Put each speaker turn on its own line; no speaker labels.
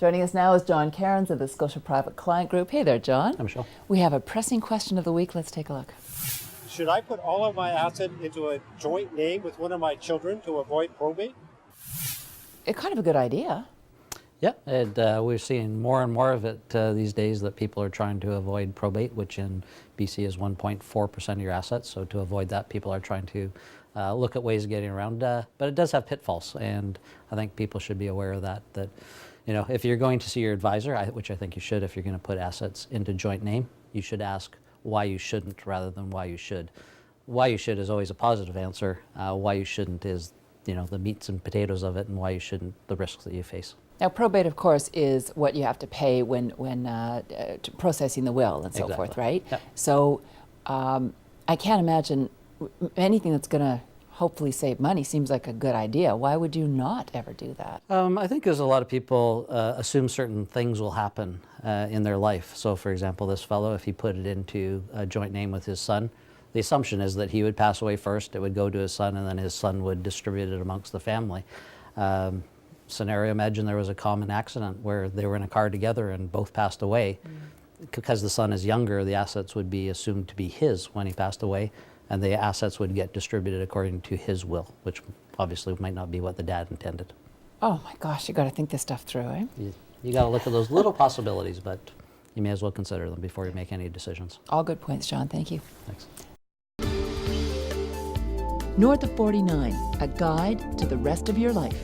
Joining us now is John Cairns of the Scotia Private Client Group. Hey there, John.
Hi, Michelle.
We have a pressing question of the week. Let's take a look.
Should I put all of my assets into a joint name with one of my children to avoid probate?
It's kind of a good idea.
Yeah, and we're seeing more and more of it these days, that people are trying to avoid probate, which in BC is 1.4% of your assets. So to avoid that, people are trying to look at ways of getting around. But it does have pitfalls, and I think people should be aware of that. That, you know, if you're going to see your advisor, which I think you should, if you're going to put assets into joint name, you should ask why you shouldn't rather than why you should. Why you should is always a positive answer. Why you shouldn't is, you know, the meats and potatoes of it, and why you shouldn't, the risks that you face.
Now, probate, of course, is what you have to pay when processing the will and so forth, right?
Yep.
So I can't imagine anything that's going to hopefully save money seems like a good idea. Why would you not ever do that?
I think there's a lot of people assume certain things will happen in their life. So, for example, this fellow, if he put it into a joint name with his son, the assumption is that he would pass away first, it would go to his son, and then his son would distribute it amongst the family. Scenario, imagine there was a common accident where they were in a car together and both passed away. Because the son is younger, the assets would be assumed to be his when he passed away, and the assets would get distributed according to his will, which obviously might not be what the dad intended.
Oh my gosh, you got to think this stuff through, eh?
You got to look at those little possibilities, but you may as well consider them before you make any decisions.
All good points, John. Thank you.
Thanks.
North of 49, a guide to the rest of your life.